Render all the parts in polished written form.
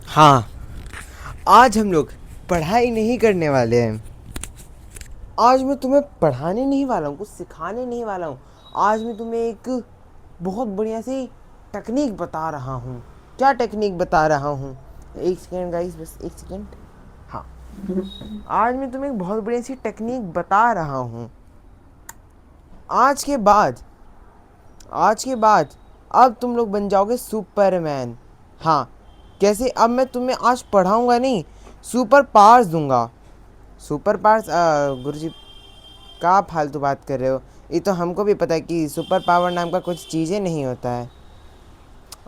हाँ, आज हम लोग पढ़ाई नहीं करने वाले हैं। आज मैं तुम्हें पढ़ाने नहीं वाला हूँ, कुछ सिखाने नहीं वाला हूँ। आज मैं तुम्हें एक बहुत बढ़िया सी टेक्निक बता रहा हूँ। क्या टेक्निक बता रहा हूँ? एक सेकेंड गाइस, बस एक सेकेंड। हाँ, आज मैं तुम्हें एक बहुत बढ़िया सी टेक्निक बता रहा हूँ। आज के बाद अब तुम लोग बन जाओगे सुपरमैन। हाँ, कैसे? अब मैं तुम्हें आज पढ़ाऊँगा नहीं, सुपर पावर्स दूंगा। Super powers? गुरुजी क्या फालतू बात कर रहे हो? ये तो हमको भी पता है कि सुपर पावर नाम का कुछ चीज़ें नहीं होता है।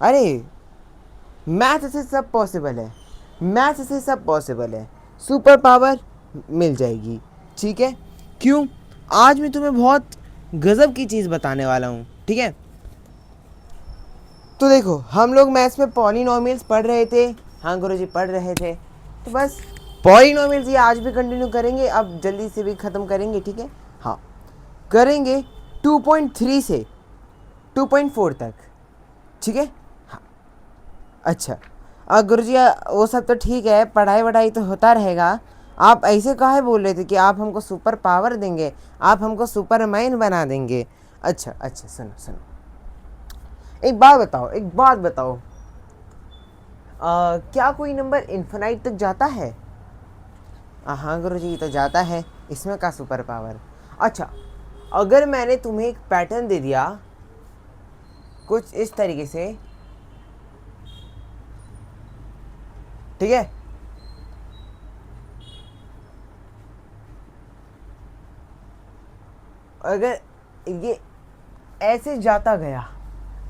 अरे, मैथ से सब पॉसिबल है, मैथ से सब पॉसिबल है। सुपर पावर मिल जाएगी, ठीक है? क्यों? आज मैं तुम्हें बहुत गजब की चीज़ बताने वाला हूँ, ठीक है? तो देखो, हम लोग मैथ्स में पॉलिनोमियल्स पढ़ रहे थे। हाँ गुरुजी, पढ़ रहे थे। तो बस पॉलिनोमियल्स ये आज भी कंटिन्यू करेंगे, अब जल्दी से भी ख़त्म करेंगे, ठीक है? हाँ, करेंगे 2.3 से 2.4 तक, ठीक है? हाँ, अच्छा। गुरुजी वो सब तो ठीक है, पढ़ाई वढ़ाई तो होता रहेगा। आप ऐसे काहे बोल रहे थे कि आप हमको सुपर पावर देंगे, आप हमको सुपरमैन बना देंगे? अच्छा अच्छा, सुनो सुनो, एक बात बताओ, क्या कोई नंबर इन्फिनाइट तक जाता है? हाँ गुरुजी, तो जाता है, इसमें क्या सुपर पावर? अच्छा, अगर मैंने तुम्हें एक पैटर्न दे दिया कुछ इस तरीके से, ठीक है? अगर ये ऐसे जाता गया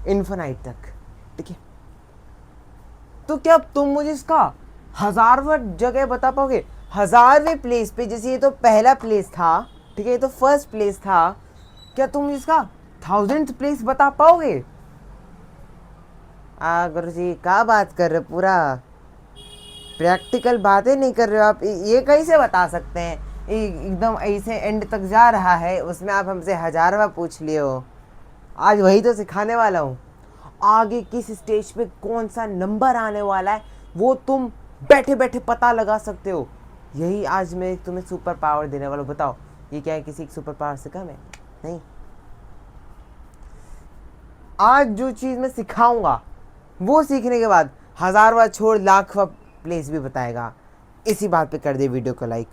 इन्फिनाइट तक, ठीक है, तो क्या तुम मुझे इसका 1000वां जगह बता पाओगे? 1000वें प्लेस पे, जैसे ये तो पहला प्लेस था, ठीक है, ये तो फर्स्ट प्लेस था, क्या तुम इसका 1000th प्लेस बता पाओगे? गुरुजी क्या बात कर रहे हो, पूरा प्रैक्टिकल बातें नहीं कर रहे हो आप? ये कैसे बता सकते हैं? एकदम ऐसे एंड तक जा रहा है, उसमें आप हमसे 1000वां पूछ लिए हो। आज वही तो सिखाने वाला हूँ। आगे किस स्टेज पे कौन सा नंबर आने वाला है वो तुम बैठे बैठे पता लगा सकते हो। यही आज मैं तुम्हें सुपर पावर देने वाला हूँ। बताओ, ये क्या है, किसी सुपर पावर से कम है? नहीं। आज जो चीज़ मैं सिखाऊंगा वो सीखने के बाद 1000वां छोड़ 1,00,000वां प्लेस भी बताएगा। इसी बात पे कर दे वीडियो को लाइक।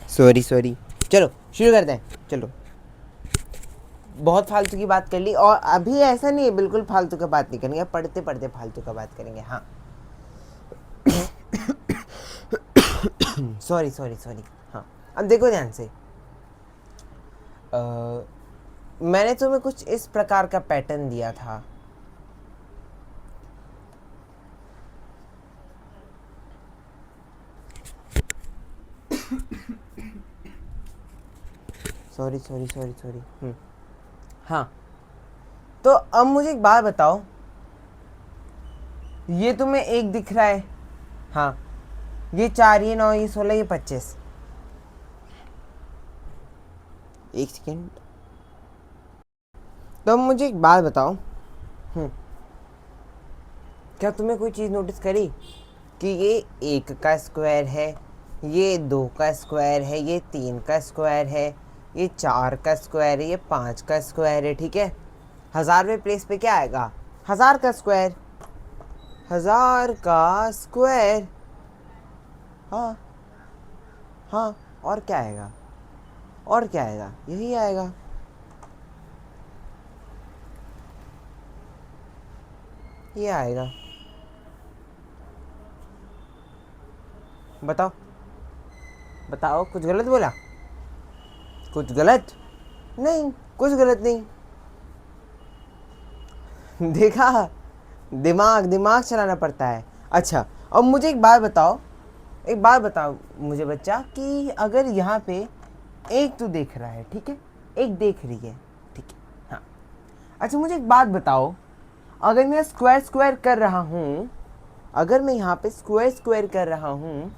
सॉरी, चलो शुरू करते हैं। चलो, बहुत फालतू की बात कर ली, और अभी ऐसा नहीं है, बिल्कुल फालतू का बात नहीं करेंगे, पढ़ते पढ़ते फालतू का बात करेंगे। हाँ, सॉरी। हाँ, अब देखो ध्यान से। मैंने तुम्हें कुछ इस प्रकार का पैटर्न दिया था। सॉरी। हाँ, तो अब मुझे एक बात बताओ, ये तुम्हें एक दिख रहा है, हाँ, ये 4, ये 9, ये 16, ये 25। एक सेकेंड, तो अब मुझे एक बात बताओ, क्या तुम्हें कोई चीज़ नोटिस करी कि ये 1 का स्क्वायर है, ये 2 का स्क्वायर है, ये 3 का स्क्वायर है, ये 4 का स्क्वायर है, ये 5 का स्क्वायर है, ठीक है? 1000वें प्लेस पे क्या आएगा? 1000 का स्क्वायर, 1000 का स्क्वायर। हाँ हाँ, और क्या आएगा? और क्या आएगा? यही आएगा। ये आएगा। बताओ बताओ, कुछ गलत बोला? कुछ गलत नहीं, कुछ गलत नहीं। देखा, दिमाग चलाना पड़ता है। अच्छा, अब मुझे एक बात बताओ मुझे बच्चा, कि अगर यहाँ पे एक तो देख रहा है, ठीक है, एक देख रही है, ठीक है, हाँ। अच्छा, मुझे एक बात बताओ, अगर मैं स्क्वायर कर रहा हूँ, अगर मैं यहाँ पे स्क्वायर स्क्वायर कर रहा हूँ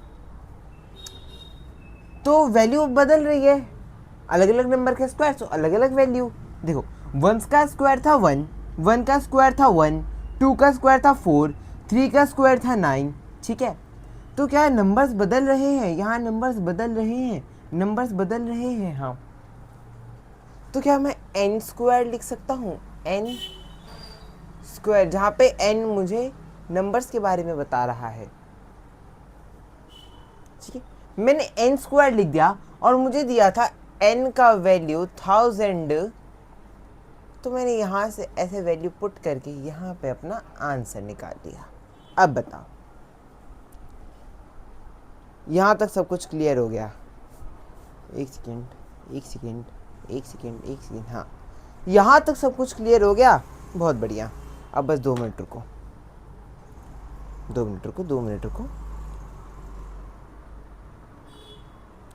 तो वैल्यू बदल रही है, अलग अलग नंबर का स्क्वायर तो अलग अलग वैल्यू। देखो 1 का स्क्वायर था 1, 1 का स्क्वायर था 1, 2 का स्क्वायर था 4, 3 का स्क्वायर था 9। ठीक है, तो क्या नंबर्स बदल रहे हैं, यहाँ नंबर्स बदल रहे हैं, नंबर्स बदल रहे हैं। हाँ, तो क्या मैं n स्क्वायर लिख सकता हूँ, n स्क्वायर, जहाँ पे n मुझे नंबर्स के बारे में बता रहा है। ठीक है, मैंने n स्क्वायर लिख दिया और मुझे दिया था n का वैल्यू 1000, तो मैंने यहाँ से ऐसे वैल्यू पुट करके यहाँ पे अपना आंसर निकाल लिया। अब बताओ, यहाँ तक सब कुछ क्लियर हो गया? एक सेकेंड एक सेकेंड एक सेकेंड एक सेकेंड, हाँ यहाँ तक सब कुछ क्लियर हो गया, बहुत बढ़िया। अब बस 2 मिनट रुको, 2 मिनट रुको, 2 मिनट रुको।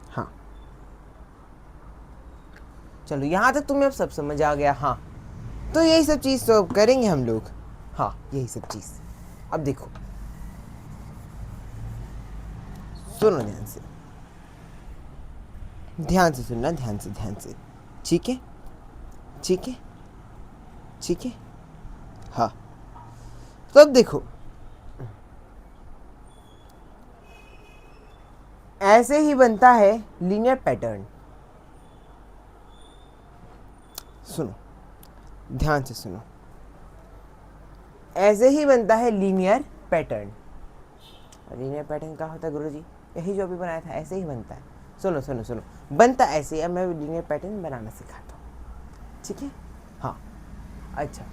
हाँ चलो, यहाँ तक तुम्हें अब सब समझ आ गया। हाँ, तो यही सब चीज़ तो अब करेंगे हम लोग। हाँ, यही सब चीज़। अब देखो, सुनो ध्यान से, ध्यान से सुनना, ध्यान से, ध्यान से। ठीक है, ठीक है, ठीक है। हाँ, तो अब देखो, ऐसे ही बनता है लीनियर पैटर्न। सुनो, ध्यान से सुनो, ऐसे ही बनता है लीनियर पैटर्न। लीनियर पैटर्न क्या होता है गुरुजी? यही जो अभी बनाया था, ऐसे ही बनता है। सुनो सुनो सुनो, बनता ऐसे ही। अब मैं लीनियर पैटर्न बनाना सिखाता हूँ, ठीक है? हाँ, अच्छा,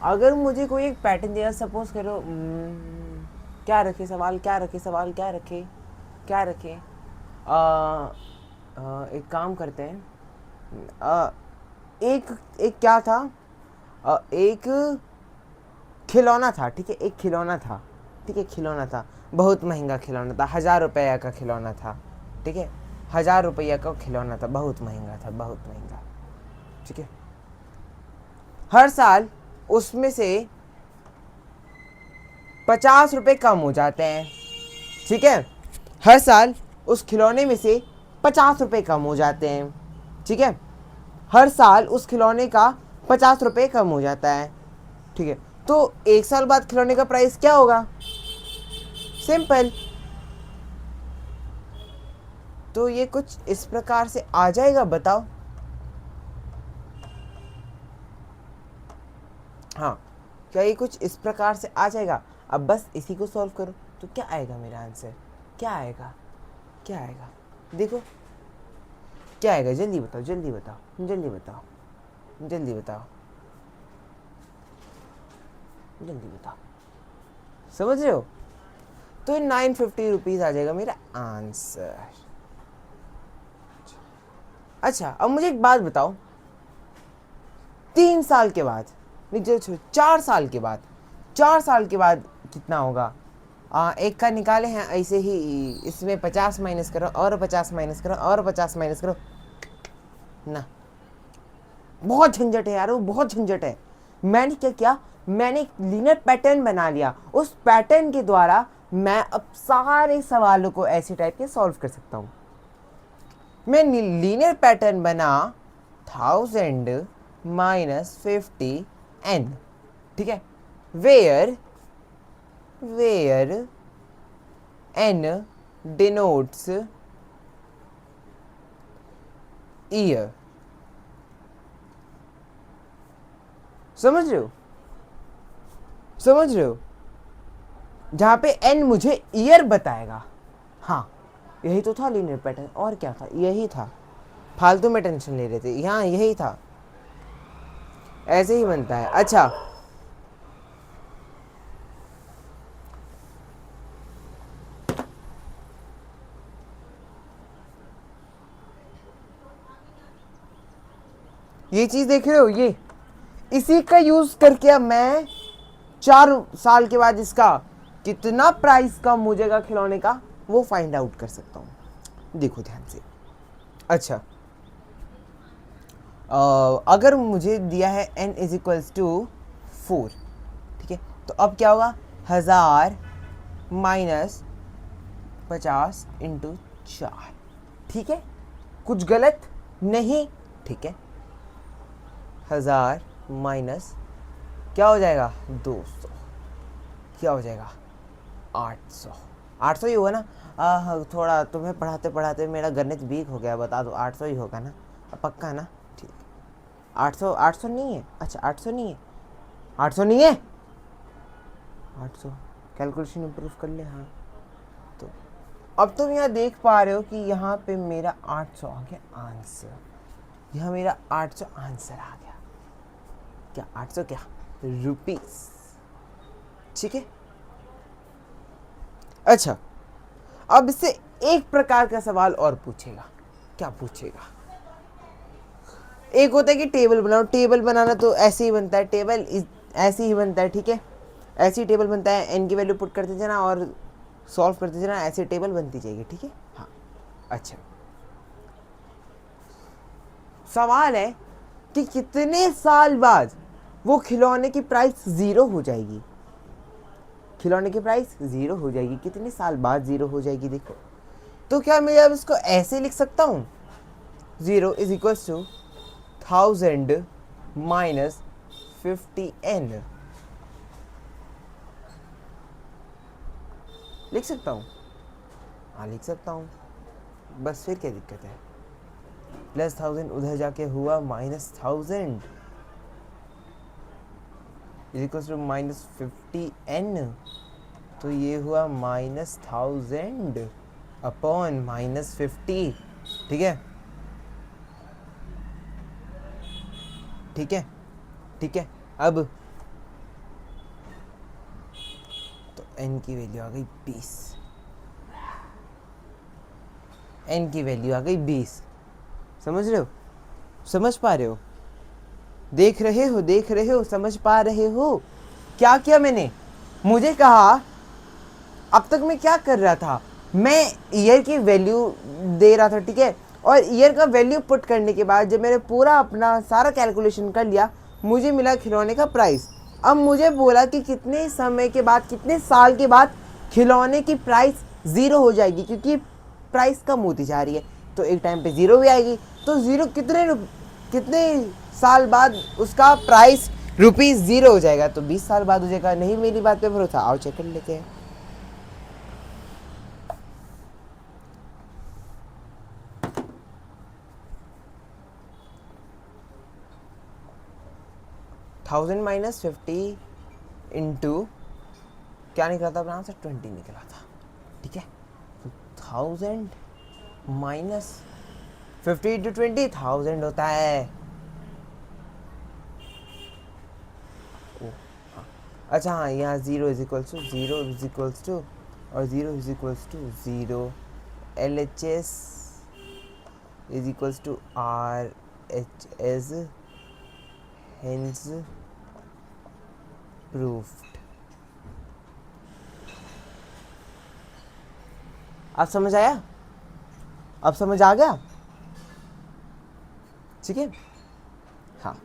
अगर मुझे कोई एक पैटर्न दिया, सपोज करो, क्या रखे सवाल, क्या रखे सवाल, क्या रखे, क्या रखे? एक काम करते हैं, एक क्या था, एक खिलौना था। ठीक है, एक खिलौना था। ठीक है, खिलौना था, बहुत महंगा खिलौना था, 1000 रुपये का खिलौना था। ठीक है, 1000 रुपये का खिलौना था, बहुत महंगा था, बहुत महंगा। ठीक है, हर साल उसमें से 50 रुपये कम हो जाते हैं। ठीक है, हर साल उस खिलौने में से 50 रुपये कम हो जाते हैं। ठीक है, हर साल उस खिलौने का 50 रुपये कम हो जाता है। ठीक है, तो 1 साल बाद खिलौने का प्राइस क्या होगा? सिंपल। तो ये कुछ इस प्रकार से आ जाएगा, बताओ। हाँ, क्या ये कुछ इस प्रकार से आ जाएगा? अब बस इसी को सॉल्व करो, तो क्या आएगा मेरा आंसर? क्या आएगा? क्या आएगा? देखो क्या आएगा, जल्दी बताओ, जल्दी बताओ, जल्दी बताओ, जल्दी बताओ, जल्दी बताओ। समझ रहे हो? तो 950 रुपीज़ आ जाएगा मेरा आंसर। अच्छा, अब मुझे एक बात बताओ, 3 साल के बाद, नहीं 4 साल के बाद, 4 साल के बाद कितना होगा? एक का निकाले हैं ऐसे ही, इसमें 50 माइनस करो और 50 माइनस करो और 50 माइनस करो ना, बहुत झंझट है यार, वो बहुत झंझट है। मैंने क्या किया, मैंने एक लीनियर पैटर्न बना लिया। उस पैटर्न के द्वारा मैं अब सारे सवालों को ऐसे टाइप के सॉल्व कर सकता हूँ। मैं लीनियर पैटर्न बना 1000 माइनस 50n। ठीक है, वेयर n denotes ईयर। समझ रहे हो? समझ रहे हो? जहां पे n मुझे ईयर बताएगा। हाँ, यही तो था लीनियर पैटर्न, और क्या था? यही था, फालतू में टेंशन ले रहे थे, यहाँ यही था, ऐसे ही बनता है। अच्छा, ये चीज देख रहे हो, ये इसी का यूज करके अब मैं 4 साल के बाद इसका कितना प्राइस कम हो जाएगा खिलौने का, वो फाइंड आउट कर सकता हूँ। देखो ध्यान से। अच्छा, अगर मुझे दिया है n = 4, ठीक है, तो अब क्या होगा? 1000 माइनस 50 इंटू 4, ठीक है, कुछ गलत नहीं, ठीक है। 1000 माइनस क्या हो जाएगा 200, क्या हो जाएगा 800, 800 ही होगा ना। थोड़ा तुम्हें पढ़ाते पढ़ाते मेरा गणित वीक हो गया, बता दो 800 ही होगा ना, पक्का ना, ठीक। 800, 800 नहीं है, अच्छा 800 नहीं है, 800 नहीं है, 800 कैलकुलेशन इम्प्रूव कर ले। हाँ, तो अब तुम यहाँ देख पा रहे हो कि यहाँ पे मेरा 800 आ गया आंसर, यहाँ मेरा 800 आंसर आ गया, क्या 800 क्या रुपीस, ठीक है। अच्छा, अब इससे एक प्रकार का सवाल और पूछेगा, क्या पूछेगा, एक होता है कि टेबल बनाओ, टेबल बनाना तो ऐसे ही बनता है, टेबल ऐसे ही बनता है, ठीक है, ऐसे ही टेबल बनता है, एन की वैल्यू पुट करते जाना और सॉल्व करते जाना, ऐसे टेबल बनती जाएगी, ठीक है। हाँ, अच्छा, सवाल है कि कितने साल बाद वो खिलौने की प्राइस 0 हो जाएगी, खिलौने की प्राइस 0 हो जाएगी, कितने साल बाद 0 हो जाएगी। देखो, तो क्या मैं अब इसको ऐसे लिख सकता हूँ, 0 is equal to 1000 minus 50n, लिख सकता हूँ, हाँ लिख सकता हूँ, बस फिर क्या दिक्कत है, प्लस 1000 उधर जाके हुआ minus 1000 is equal to minus 50n, तो ये हुआ माइनस 1000 अपॉन माइनस 50, ठीक है, ठीक है, ठीक है। अब तो n की वैल्यू आ गई 20, n की वैल्यू आ गई 20, समझ रहे हो, समझ पा रहे हो, देख रहे हो, देख रहे हो, समझ पा रहे हो, क्या किया मैंने, मुझे कहा, अब तक मैं क्या कर रहा था, मैं ईयर की वैल्यू दे रहा था, ठीक है, और ईयर का वैल्यू पुट करने के बाद जब मैंने पूरा अपना सारा कैलकुलेशन कर लिया, मुझे मिला खिलौने का प्राइस। अब मुझे बोला कि कितने समय के बाद, कितने साल के बाद खिलौने की प्राइस 0 हो जाएगी, क्योंकि प्राइस कम होती जा रही है, तो एक टाइम पे 0 भी आएगी, तो 0 कितने साल बाद उसका प्राइस ₹0 हो जाएगा, तो 20 साल बाद हो जाएगा। नहीं मेरी बात पे भरोसा, आओ चेक कर लेते हैं। थाउजेंड माइनस 50 इंटू क्या निकला था अपना आंसर, 20 निकला था, ठीक है, तो 1000 माइनस 50 इंटू 20 1000 होता है। अच्छा हाँ, यहाँ 0 is equals to 0 is equals to और 0 is equals to 0, LHS is equals to RHS, hence proved। अब समझ आया, अब समझ आ गया, ठीक है, हाँ।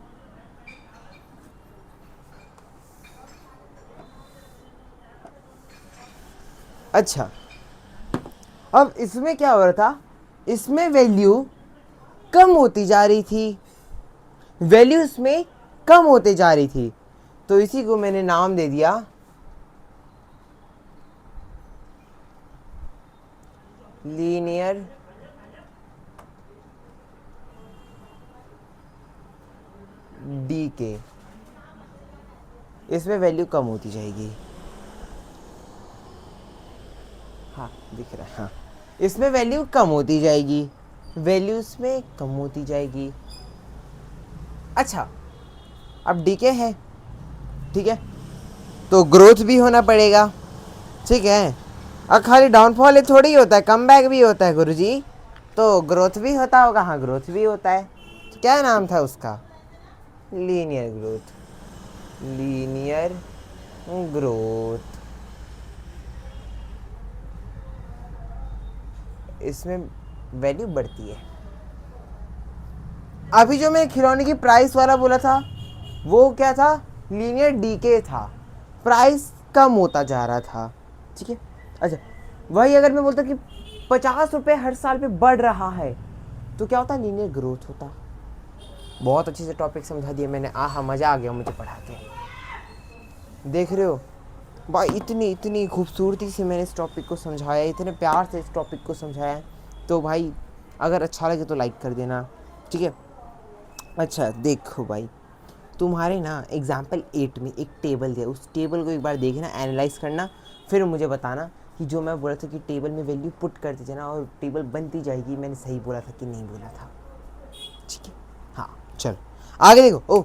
अच्छा, अब इसमें क्या हो रहा था, इसमें वैल्यू कम होती जा रही थी, वैल्यू इसमें कम होते जा रही थी, तो इसी को मैंने नाम दे दिया लीनियर डीके, इसमें वैल्यू कम होती जाएगी, हाँ दिख रहा है, हाँ इसमें वैल्यू कम होती जाएगी, वैल्यू इसमें कम होती जाएगी। अच्छा, अब डीके है, ठीक है, तो ग्रोथ भी होना पड़ेगा, ठीक है, अब खाली डाउनफॉल ही थोड़ी होता है, कम बैक भी होता है गुरुजी, तो ग्रोथ भी होता होगा, हाँ ग्रोथ भी होता है, तो क्या नाम था उसका, लीनियर ग्रोथ, लीनियर ग्रोथ, इसमें वैल्यू बढ़ती है। अभी जो मैं खिलौने की प्राइस वाला बोला था वो क्या था, लीनियर डीके था, प्राइस कम होता जा रहा था, ठीक है, अच्छा, वही अगर मैं बोलता कि 50 रुपये हर साल पे बढ़ रहा है तो क्या होता? लीनियर ग्रोथ होता। बहुत अच्छे से टॉपिक समझा दिया मैंने। आहा, मज़ा आ गया मुझे पढ़ा के। देख रहे हो भाई, इतनी इतनी खूबसूरती से मैंने इस टॉपिक को समझाया, इतने प्यार से इस टॉपिक को समझाया। तो भाई अगर अच्छा लगे तो लाइक कर देना, ठीक है। अच्छा देखो भाई, तुम्हारे ना एग्जाम्पल 8 में एक टेबल दिया, उस टेबल को एक बार देखना, एनालाइज करना, फिर मुझे बताना कि जो मैं बोला था कि टेबल में वैल्यू पुट कर दीजिए ना और टेबल बनती जाएगी, मैंने सही बोला था कि नहीं बोला था, ठीक है। हाँ चलो आगे देखो। ओ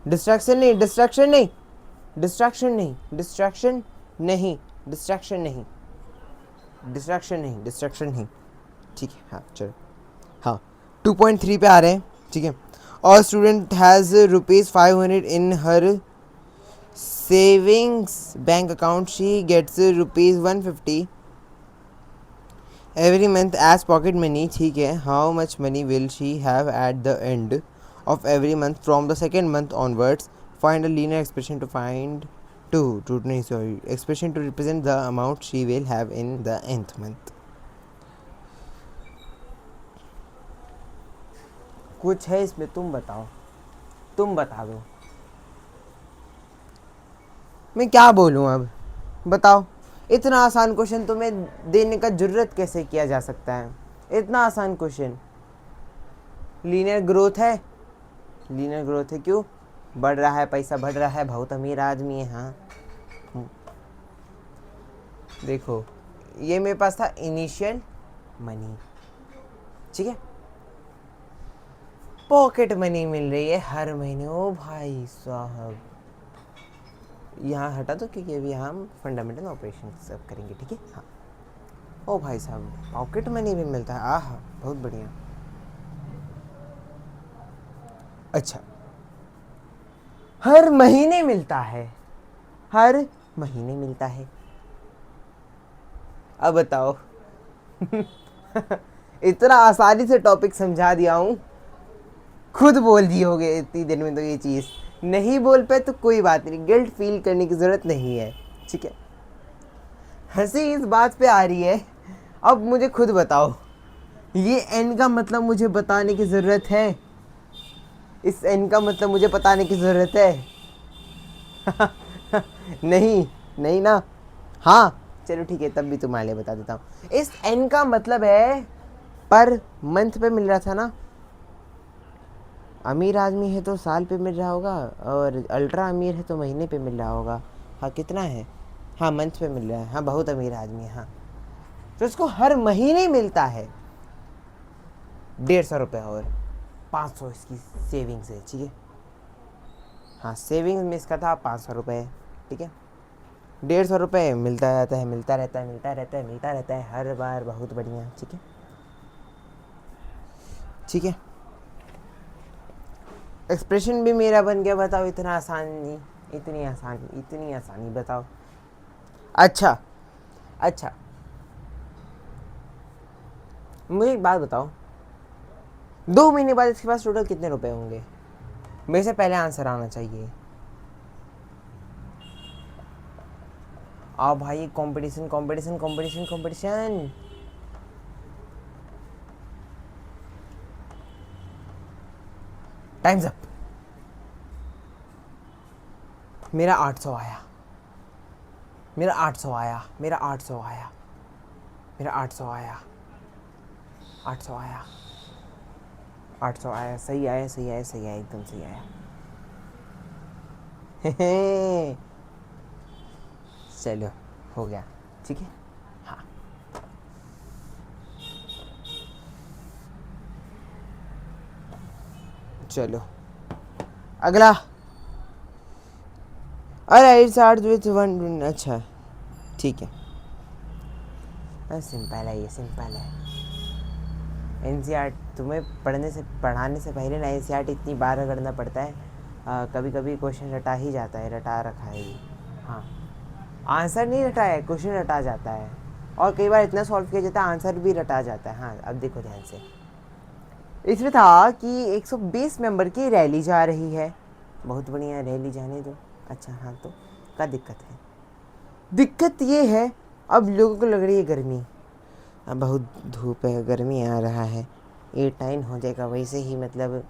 डिस्ट्रैक्शन नहीं, डिस्ट्रैक्शन नहीं, डिस्ट्रैक्शन नहीं, डिस्ट्रैक्शन नहीं, डिस्ट्रैक्शन नहीं, डिस्ट्रैक्शन नहीं, डिस्ट्रैक्शन नहीं, ठीक है। हाँ चलो, हाँ 2.3 पे आ रहे हैं, ठीक है। और student has ₹500 in her savings bank account. She gets ₹150 every month as pocket money, ठीक है। How much money will she have at the end of every month from the second month onwards? Find a linear expression to find नहीं sorry, expression to represent the amount she will have in the nth month. कुछ है इसमें, तुम बताओ, तुम बता दो, मैं क्या बोलूँ अब, बताओ। इतना आसान क्वेश्चन तुम्हें देने का जरूरत कैसे किया जा सकता है? इतना आसान क्वेश्चन। लीनियर ग्रोथ है, लीनियर ग्रोथ है, क्यों बढ़ रहा है? पैसा बढ़ रहा है, बहुत अमीर आदमी है। हाँ देखो, ये मेरे पास था इनिशियल मनी, ठीक है। पॉकेट मनी मिल रही है हर महीने। ओ भाई साहब, यहाँ हटा दो क्योंकि अभी हम फंडामेंटल ऑपरेशन सब करेंगे, ठीक है। हाँ ओ भाई साहब, पॉकेट मनी भी मिलता है, आह बहुत बढ़िया। अच्छा, हर महीने मिलता है, हर महीने मिलता है। अब बताओ इतना आसानी से टॉपिक समझा दिया हूँ, खुद बोल दिए होगे इतनी देर में, तो ये चीज़ नहीं बोल पाए तो कोई बात नहीं, गिल्ट फील करने की ज़रूरत नहीं है, ठीक है। हंसी इस बात पे आ रही है, अब मुझे खुद बताओ, ये एन का मतलब मुझे बताने की ज़रूरत है? इस एन का मतलब मुझे बताने की ज़रूरत है? नहीं, नहीं ना। हाँ चलो ठीक है, तब भी तुम्हारे लिए बता देता हूँ। इस एन का मतलब है पर मंथ पे मिल रहा था ना। अमीर आदमी है तो साल पे मिल रहा होगा, और अल्ट्रा अमीर है तो महीने पे मिल रहा होगा। हाँ कितना है? हाँ मंथ पे मिल रहा है। हाँ बहुत अमीर आदमी है, हाँ तो इसको हर महीने मिलता है 150 रुपये और 500 इसकी सेविंग्स है, ठीक है। हाँ सेविंग्स में इसका था 500 रुपये, ठीक है। 150 रुपये मिलता रहता है, मिलता रहता है, मिलता रहता है, मिलता रहता है हर बार, बहुत बढ़िया, ठीक है, ठीक है। एक्सप्रेशन भी मेरा बन गया, बताओ। इतना आसानी, इतनी आसानी, इतनी आसानी, बताओ। अच्छा अच्छा, मुझे एक बात बताओ, 2 महीने बाद इसके पास टोटल कितने रुपए होंगे? मेरे से पहले आंसर आना चाहिए। आओ भाई, competition competition competition competition. Times up. मेरा 800 आया, मेरा 800 आया, मेरा 800 आया, मेरा 800 आया, 800 आया, 800 आया, सही आया, सही आया, सही आया, एकदम सही आया। चलो हो गया, ठीक है। हाँ चलो अगला। अरे स्टार्ट विथ 1। अच्छा ठीक है, सिंपल है, ये सिंपल है। एनसीईआरटी तुम्हें पढ़ाने से पहले ना एनसीईआरटी इतनी बार करना पड़ता है, कभी कभी क्वेश्चन रटा ही जाता है, रटा रखा है ये। हाँ आंसर नहीं रटा है, क्वेश्चन रटा जाता है, और कई बार इतना सॉल्व किया जाता है आंसर भी रटा जाता है। हाँ अब देखो ध्यान से, इसमें था कि 120 मेंबर की रैली जा रही है। बहुत बढ़िया, रैली जाने दो। अच्छा हाँ तो क्या दिक्कत है? दिक्कत ये है, अब लोगों को लग रही है गर्मी, अब बहुत धूप है, गर्मी आ रहा है, ये टाइम हो जाएगा वैसे ही, मतलब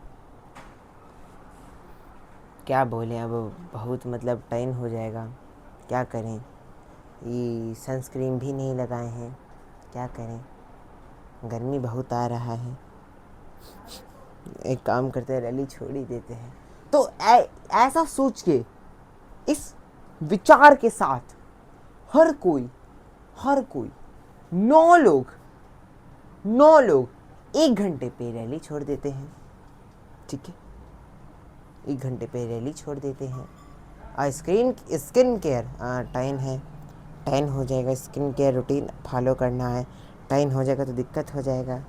क्या बोले, अब बहुत मतलब टाइम हो जाएगा, क्या करें, ये सनस्क्रीन भी नहीं लगाए हैं, क्या करें, गर्मी बहुत आ रहा है। एक काम करते हैं, रैली छोड़ ही देते हैं। तो ऐसा सोच के, इस विचार के साथ हर कोई 9 लोग 1 घंटे पे रैली छोड़ देते हैं, ठीक है, 1 घंटे पे रैली छोड़ देते हैं। स्किन केयर टाइम है, टाइम हो जाएगा, स्किन केयर रूटीन फॉलो करना है, टाइम हो जाएगा तो दिक्कत हो जाएगा,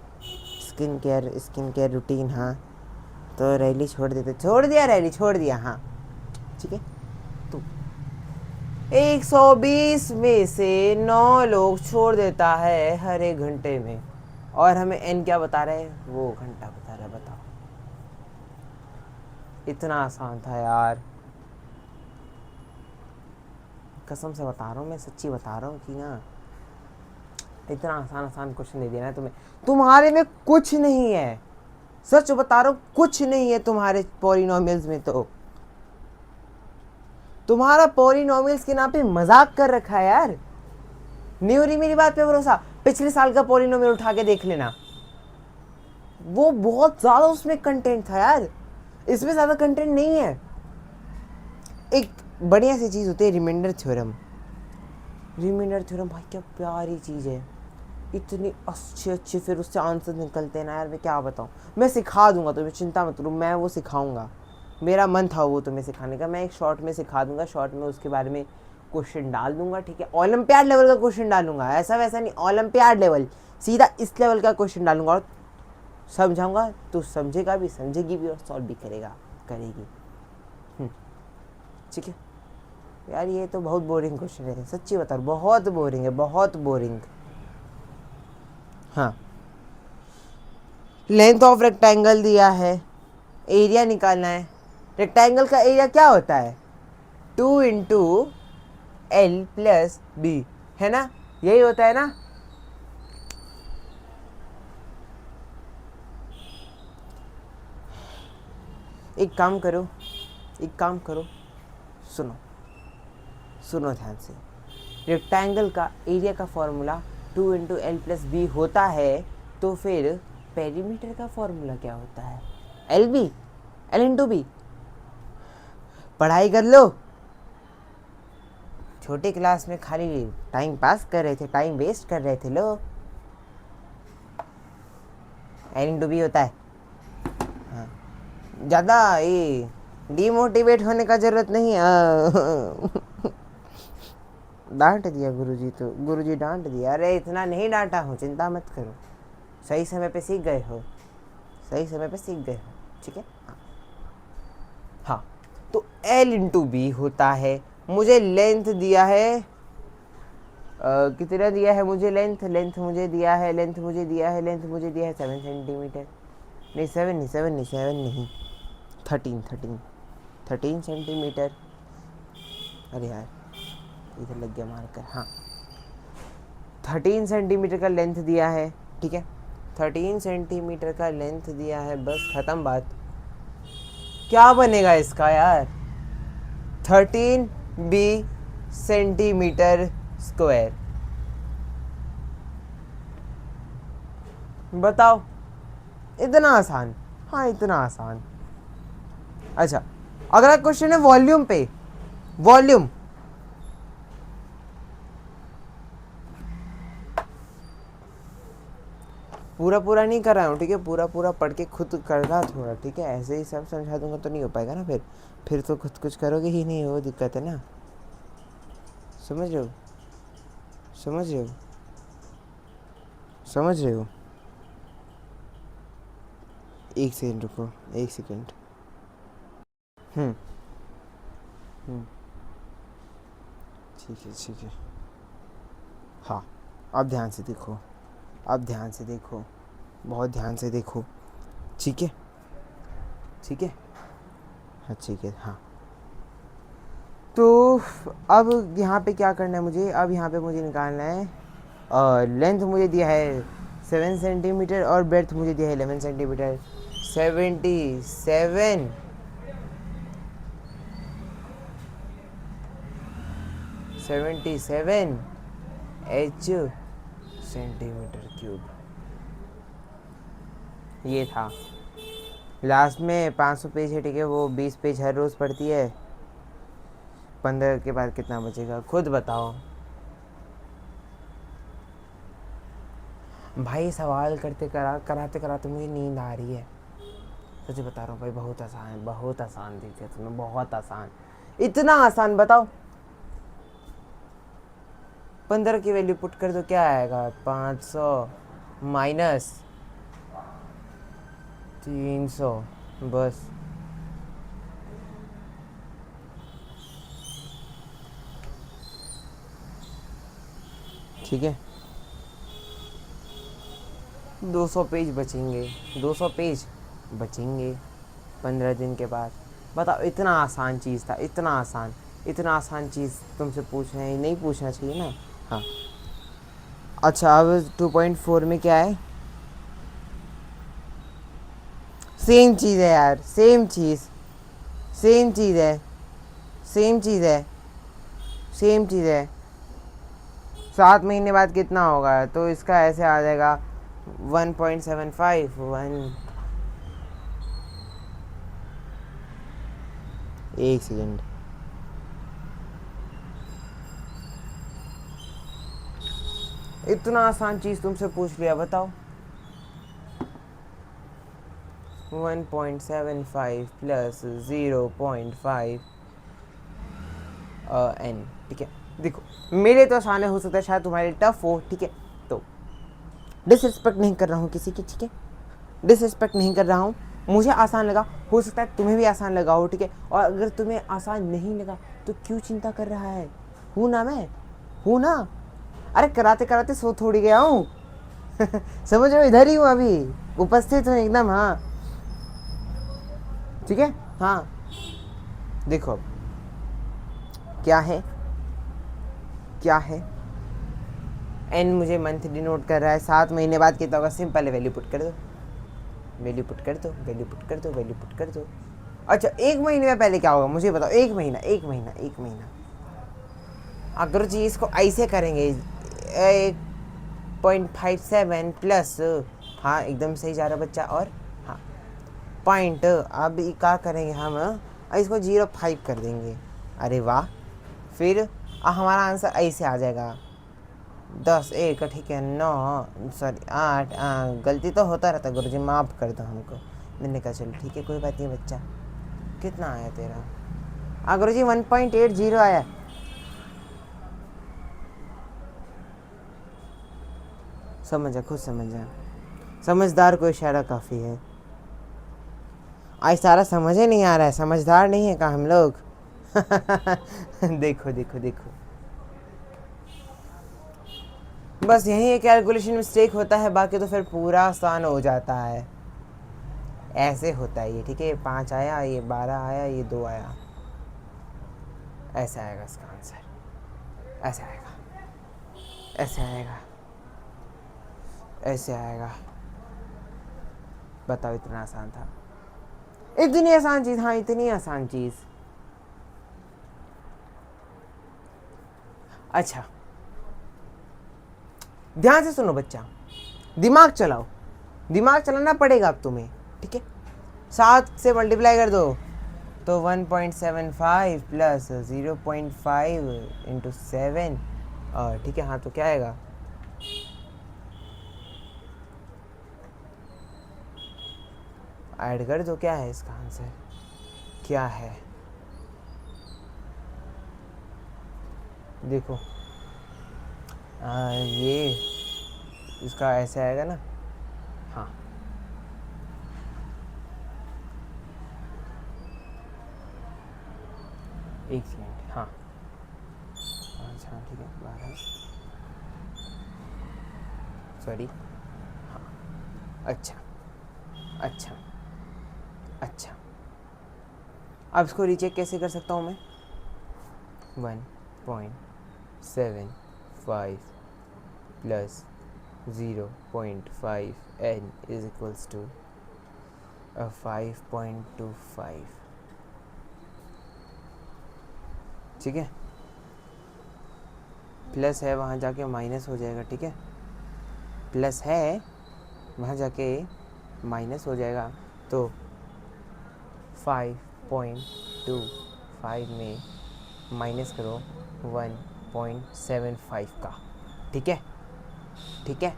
स्किन केयर रूटीन, हाँ, तो रैली छोड़ देते, रैली छोड़ दिया, हाँ, ठीक है। तो 120 में से 9 लोग छोड़ देता है हर 1 घंटे में, और हमें एन क्या बता रहे हैं, वो घंटा बता रहा है, बताओ, इतना आसान था यार, कसम से बता रहा हूँ, मैं सच्ची बता रहा हूँ कि ना, इतना आसान क्वेश्चन दे दिया ना तुम्हें, तुम्हारे में कुछ नहीं है, सच बता रहा हूँ, कुछ नहीं है तुम्हारे पॉलिनोमियल्स में, तो तुम्हारा पॉलिनोमियल्स के नाम पे मजाक कर रखा है यार, नहीं हो रही मेरी बात पे भरोसा, पिछले साल का पॉलिनोमियल उठा के देख लेना, वो बहुत ज्यादा उसमें कंटेंट था यार, इसमें ज्यादा कंटेंट नहीं है। एक बढ़िया सी चीज होती है रिमाइंडर थ्योरम, भाई क्या प्यारी चीज है, इतनी अच्छे फिर उससे आंसर निकलते हैं ना यार, मैं क्या बताऊँ, मैं सिखा दूंगा तुम्हें, चिंता मत करो, मैं वो सिखाऊंगा, मेरा मन था वो तुम्हें सिखाने का, मैं एक शॉर्ट में सिखा दूंगा, शॉर्ट में उसके बारे में क्वेश्चन डाल दूंगा, ठीक है, ओलंपियाड लेवल का क्वेश्चन डालूंगा, ऐसा वैसा नहीं, ओलंपियाड लेवल, सीधा इस लेवल का क्वेश्चन डालूंगा, और समझाऊंगा तो समझेगा भी, समझेगी भी, और सॉल्व भी करेगी, ठीक है यार। ये तो बहुत बोरिंग क्वेश्चन है, सच्ची बता रहा हूँ, बहुत बोरिंग है, बहुत बोरिंग। हाँ, लेंथ ऑफ रेक्टेंगल दिया है, एरिया निकालना है, रेक्टेंगल का एरिया क्या होता है, 2 × L + B, है ना, यही होता है ना। एक काम करो, सुनो ध्यान से, रेक्टेंगल का एरिया का फॉर्मूला 2 × L + B होता है, तो फिर पेरीमीटर का फॉर्मूला क्या होता है, L × B। पढ़ाई कर लो, छोटे क्लास में खाली टाइम पास कर रहे थे, टाइम वेस्ट कर रहे थे लोग, L × B होता है, हाँ, ज़्यादा ये डिमोटिवेट होने का ज़रूरत नहीं है। डांट दिया गुरुजी, तो गुरुजी डांट दिया, अरे इतना नहीं डांटा हूँ, चिंता मत करो, सही समय पे सीख गए हो, ठीक है। हाँ, तो L × B होता है, मुझे लेंथ दिया है, कितना दिया है मुझे, लेंथ मुझे दिया है 7 सेंटीमीटर, नहीं 13 सेंटीमीटर, अरे यार इधर लग गया मार्कर, हाँ 13 सेंटीमीटर का लेंथ दिया है, ठीक है, 13 सेंटीमीटर का लेंथ दिया है, बस खत्म बात। क्या बनेगा इसका यार, 13 B सेंटीमीटर स्क्वायर, बताओ, इतना आसान, हाँ इतना आसान। अच्छा, अगला क्वेश्चन है वॉल्यूम पे, वॉल्यूम, पूरा नहीं कर रहा हूँ, ठीक है, पूरा पढ़ के खुद करना थोड़ा, ठीक है, ऐसे ही सब समझा दूंगा तो नहीं हो पाएगा ना, फिर तो खुद कुछ करोगे ही नहीं, वो दिक्कत है ना, समझ रहे हो। एक सेकंड रुको, एक सेकंड, हम्म ठीक है, हाँ, अब ध्यान से देखो, बहुत ध्यान से देखो, ठीक है, हाँ ठीक है, हाँ, तो अब यहाँ पे क्या करना है मुझे, अब यहाँ पे मुझे निकालना है, लेंथ मुझे दिया है 7 सेंटीमीटर और ब्रेथ मुझे दिया है 11 सेंटीमीटर। 77 एच सेंटीमीटर क्यूब ये था। लास्ट में 500 पेज है, ठीक है, वो 20 पेज हर रोज़ पढ़ती है। 15 के बाद कितना बचेगा खुद बताओ भाई। सवाल कराते कराते मुझे नींद आ रही है, सच बता रहा हूँ भाई। बहुत आसान, बहुत आसान दी थी तुम्हें, बहुत आसान। इतना आसान बताओ। 15 की वैल्यू पुट कर दो, क्या आएगा? 500 माइनस 300, बस। ठीक है, 200 पेज बचेंगे, 200 पेज बचेंगे 15 दिन के बाद। बताओ, इतना आसान चीज़ था, इतना आसान, इतना आसान चीज़ तुमसे पूछ रहे हैं, नहीं पूछना चाहिए ना। हाँ, अच्छा, अब 2.4 में क्या है? सेम चीज़ है यार, सेम चीज़, सेम चीज़ है, सेम चीज़ है, सेम चीज़ है। 7 महीने बाद कितना होगा? तो इसका ऐसे आ जाएगा 1.75 1। एक सेकेंड, इतना आसान चीज़ तुमसे पूछ लिया, बताओ। 1.75 प्लस 0.5 n, ठीक है। देखो, मेरे तो आसान है, हो सकता है शायद तुम्हारे टफ हो, ठीक है। तो डिसरिस्पेक्ट नहीं कर रहा हूँ किसी की, ठीक है, डिसरिस्पेक्ट नहीं कर रहा हूँ। मुझे आसान लगा, हो सकता है तुम्हें भी आसान लगा हो, ठीक है। और अगर तुम्हें आसान नहीं लगा तो क्यों चिंता कर रहा है? हूँ ना मैं, हूँ ना। अरे कराते कराते सो थोड़ी गया हूँ। समझ रहे हो, इधर ही हूँ अभी, उपस्थित हूँ एकदम। हाँ, ठीक है। हाँ, देखो क्या है, क्या है। एन मुझे मंथ डिनोट कर रहा है। 7 महीने बाद कितना होगा? सिंपल है, वैल्यू पुट कर दो, वैल्यू पुट कर दो, वैल्यू पुट कर दो, वैल्यू पुट कर दो। अच्छा, एक महीने में पहले क्या होगा मुझे बताओ? एक महीना, एक महीना, एक महीना। अगर जी इसको ऐसे करेंगे, 1.57 प्लस, हाँ एकदम सही जा रहा बच्चा। और हाँ, पॉइंट, अब क्या करेंगे हम? इसको 0.5 कर देंगे। अरे वाह, फिर हमारा आंसर ऐसे आ जाएगा 10 1, ठीक है, 9 सॉरी 8। गलती तो होता रहता, गुरुजी माफ़ कर दो हमको। मैंने कहा चलो ठीक है, कोई बात नहीं बच्चा। कितना आया तेरा? गुरुजी 1.80 आया। समझा, खुद समझा, समझदार को इशारा काफ़ी है। आज सारा समझ ही नहीं आ रहा है, समझदार नहीं है का हम लोग? देखो देखो देखो, बस यही एक कैलकुलेशन मिस्टेक होता है, बाकी तो फिर पूरा आसान हो जाता है। ऐसे होता है ये, ठीक है। 5 आया, ये 12 आया, ये 2 आया, ऐसे आएगा इसका आंसर, ऐसे आएगा, ऐसे आएगा, ऐसे आएगा। बताओ, इतना आसान था? इतनी आसान चीज़, हाँ इतनी आसान चीज़। अच्छा, ध्यान से सुनो बच्चा, दिमाग चलाओ, दिमाग चलाना पड़ेगा अब तुम्हें, ठीक है। 7 से मल्टीप्लाई कर दो तो 1.75 प्लस 0.5 इंटू 7, और ठीक है। हाँ, तो क्या आएगा? ऐड कर दो, क्या है इसका आंसर? क्या है? देखो, ये इसका ऐसे आएगा ना। हाँ, एक सेकेंड। हाँ, अच्छा ठीक है, 12 सॉरी। हाँ, अच्छा, अच्छा, अच्छा। अब इसको रीचेक कैसे कर सकता हूँ मैं? 1.75 plus 0.5 n is equals to 5.25. ठीक है, प्लस है वहाँ जाके माइनस हो जाएगा, ठीक है, प्लस है वहाँ जाके माइनस हो जाएगा, तो 5.25 में माइनस करो 1.75 का, ठीक है, ठीक है,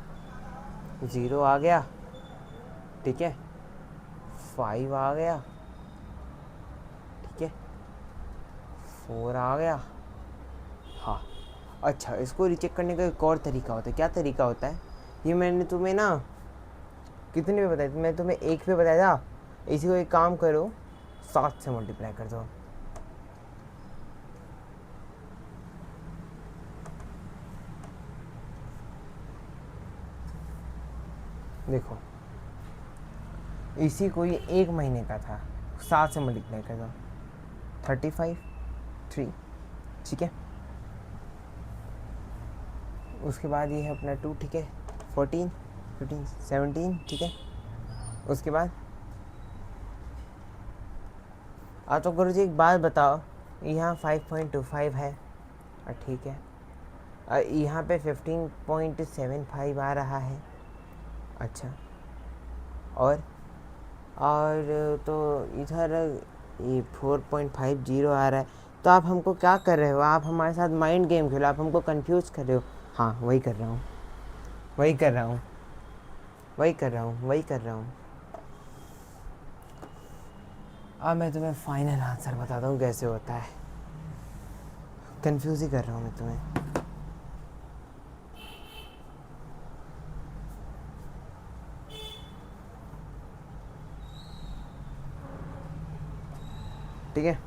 0 आ गया, ठीक है, 5 आ गया, ठीक है, 4 आ गया। हाँ, अच्छा, इसको रीचेक करने का एक और तरीका होता है। क्या तरीका होता है, ये मैंने तुम्हें ना कितने पे बताया, मैं तुम्हें 1 पे बताया था। इसी को एक काम करो, 7 से मल्टीप्लाई कर दो। देखो, इसी को ये 1 महीने का था, 7 से मल्टीप्लाई कर दो, 35 3, ठीक है, उसके बाद ये है अपना 2, ठीक है, 14 15 17, ठीक है, उसके बाद तो गुरुजी एक बात बताओ, यहाँ 5.25 है, ठीक है, यहाँ पे 15.75 आ रहा है, अच्छा, और तो इधर ये 4.50 आ रहा है। तो आप हमको क्या कर रहे हो, आप हमारे साथ माइंड गेम खेलो, आप हमको कंफ्यूज कर रहे हो। हाँ, वही कर रहा हूँ, वही कर रहा हूँ, वही कर रहा हूँ, वही कर रहा हूँ। अब मैं तुम्हें फाइनल आंसर बताता हूँ कैसे होता है, कंफ्यूज ही कर रहा हूँ मैं तुम्हें। ठीक है,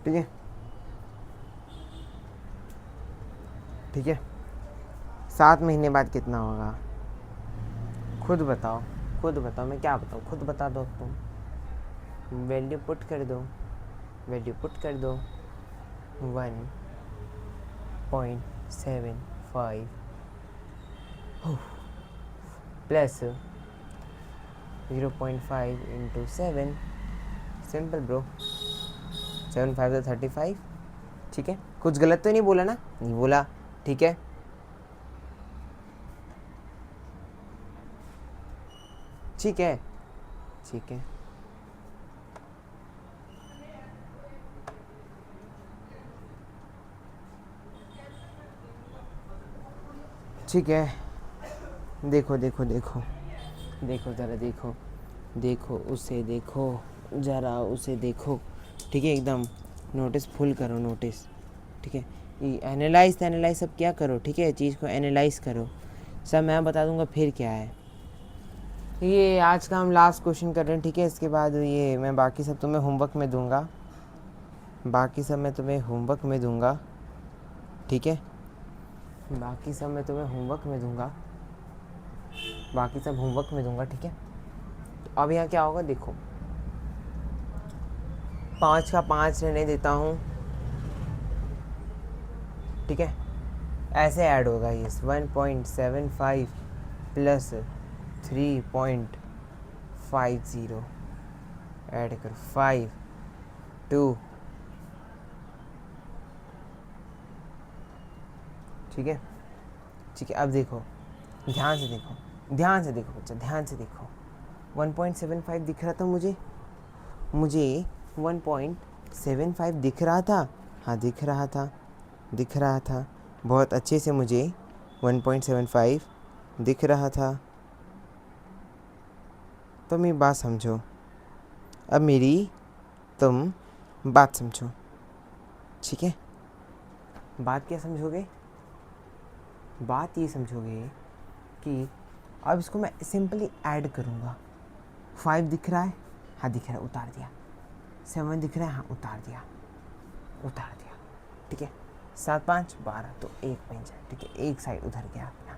ठीक है, ठीक है, 7 महीने बाद कितना होगा, खुद बताओ, खुद बताओ, मैं क्या बताऊँ, खुद बता दो तुम। वैल्यू पुट कर दो, वैल्यू पुट कर दो, 1.75 प्लस 0.5 इंटू 7, सिंपल ब्रो, 7 5 तो 35, ठीक है, कुछ गलत तो नहीं बोला ना, नहीं बोला, ठीक है, ठीक है, ठीक है, ठीक है, देखो देखो देखो देखो ज़रा देखो, देखो उसे देखो, ज़रा उसे देखो, ठीक है, एकदम नोटिस फुल करो, नोटिस, ठीक है, ये एनालाइज सब क्या करो, ठीक है, चीज़ को एनालाइज करो, सब मैं बता दूंगा फिर क्या है। ये आज का हम लास्ट क्वेश्चन कर रहे हैं, ठीक है, इसके बाद ये मैं बाकी सब तुम्हें होमवर्क में दूंगा, बाकी सब मैं तुम्हें होमवर्क में दूंगा, ठीक है, बाकी सब मैं तुम्हें होमवर्क में दूंगा, बाकी सब होमवर्क में दूंगा, ठीक है। तो अब यहाँ क्या होगा, देखो 5 का 5 रहने देता हूँ, ठीक है, ऐसे ऐड होगा ये 1.75 प्लस 3.50 ऐड कर 5 2, ठीक है, ठीक है, अब देखो, ध्यान से देखो, ध्यान से देखो बच्चा, ध्यान से देखो, 1.75 दिख रहा था मुझे 1.75 दिख रहा था, हाँ दिख रहा था, दिख रहा था बहुत अच्छे से, मुझे 1.75 दिख रहा था। तो मेरी बात समझो, अब मेरी तुम बात समझो, ठीक है, बात क्या समझोगे, बात ये समझोगे कि अब इसको मैं सिंपली ऐड करूँगा, 5 दिख रहा है, हाँ दिख रहा है, उतार दिया, 7 दिख रहा है, हाँ उतार दिया, उतार दिया, ठीक है, 7 5 12, तो 1 बन जाए, ठीक है, एक साइड उधर गया अपना,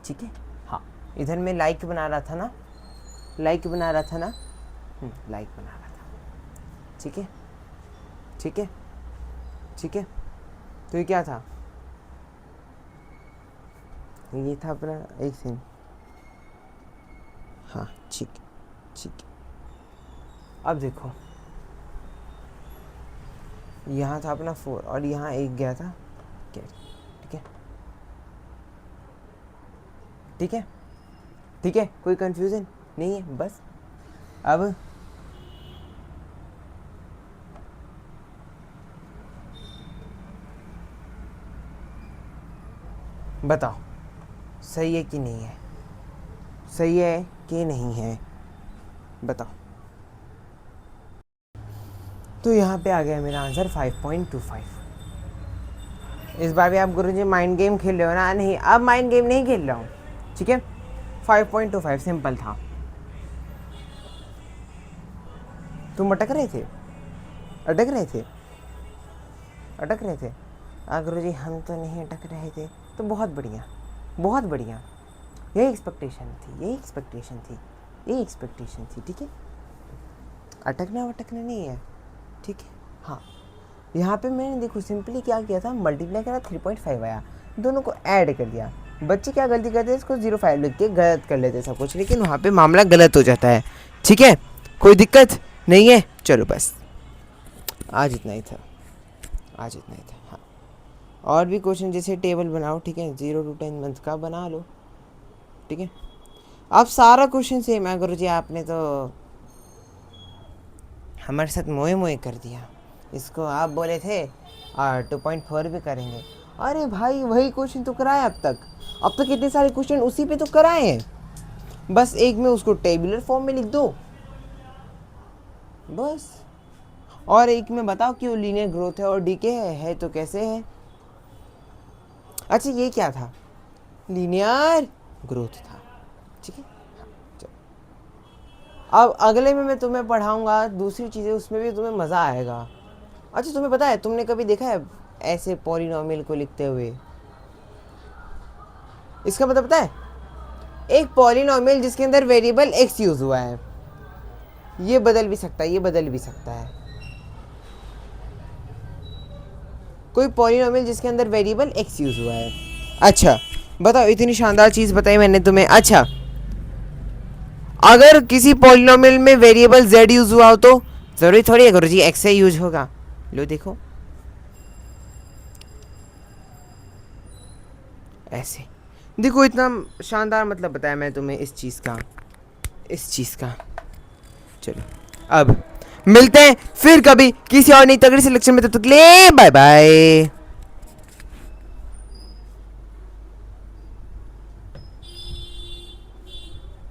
ठीक है, हाँ, इधर मैं लाइक बना रहा था ना, लाइक बना रहा था ना, लाइक बना रहा था। ठीक है ठीक है ठीक है। तो ये क्या था? ये था अपना, एक सेकंड, हाँ ठीक ठीक। अब देखो यहाँ था अपना 4 और यहाँ 1 गया था कैरी। ठीक है ठीक है ठीक है, कोई कंफ्यूजन नहीं है बस। अब बताओ सही है कि नहीं है, सही है कि नहीं है, बताओ। तो यहाँ पे आ गया मेरा आंसर 5.25। इस बार भी आप गुरुजी माइंड गेम खेल रहे हो ना? नहीं, अब माइंड गेम नहीं खेल रहा हूँ, ठीक है। 5.25 सिंपल था। तुम अटक रहे थे, अटक रहे थे, अटक रहे थे। गुरुजी हम तो नहीं अटक रहे थे, तो बहुत बढ़िया बहुत बढ़िया। यही एक्सपेक्टेशन थी, यही एक्सपेक्टेशन थी, यही एक्सपेक्टेशन थी, ठीक है। अटकना वटकना नहीं है, ठीक है। हाँ, यहाँ पे मैंने देखो सिंपली क्या किया था, मल्टीप्लाई करा 3.5 आया, दोनों को ऐड कर दिया। बच्चे क्या गलती करते हैं, इसको 0.5 लिख के गलत कर लेते हैं सब कुछ, लेकिन वहाँ पे मामला गलत हो जाता है, ठीक है। कोई दिक्कत नहीं है, चलो बस आज इतना ही था, आज इतना ही था। हाँ, और भी क्वेश्चन जैसे टेबल बनाओ, ठीक है, 0 to 10 मंथ का बना लो, ठीक है। अब सारा क्वेश्चन सेम है गुरुजी, आपने तो हमारे साथ मोए मोए कर दिया। इसको आप बोले थे और 2.4 भी करेंगे। अरे भाई वही क्वेश्चन तो कराए अब तक इतने सारे क्वेश्चन उसी पे तो कराए हैं, बस एक में उसको टेबुलर फॉर्म में लिख दो बस, और एक में बताओ क्यों लीनियर ग्रोथ है और डीके है तो कैसे है। अच्छा ये क्या था, लीनियर ग्रोथ था, ठीक है। अब अगले में मैं तुम्हें पढ़ाऊंगा दूसरी चीज़ें, उसमें भी तुम्हें मज़ा आएगा। अच्छा तुम्हें पता है, तुमने कभी देखा है ऐसे पॉलिनोमियल को लिखते हुए? इसका मतलब पता है, एक पॉलिनोमियल जिसके अंदर वेरिएबल x यूज हुआ है, ये बदल भी सकता है, ये बदल भी सकता है। कोई पॉलिनोमियल जिसके अंदर वेरिएबल x यूज हुआ है। अच्छा बताओ, इतनी शानदार चीज़ बताई मैंने तुम्हें। अच्छा अगर किसी पॉलिनोमियल में वेरिएबल z यूज हुआ हो तो जरूरी थोड़ी है गुरुजी x से यूज होगा। लो देखो ऐसे, देखो इतना शानदार मतलब बताया मैं तुम्हें इस चीज़ का। चलो अब मिलते हैं फिर कभी किसी और नई तगड़ी सिलेक्शन में, तब तक ले बाय बाय।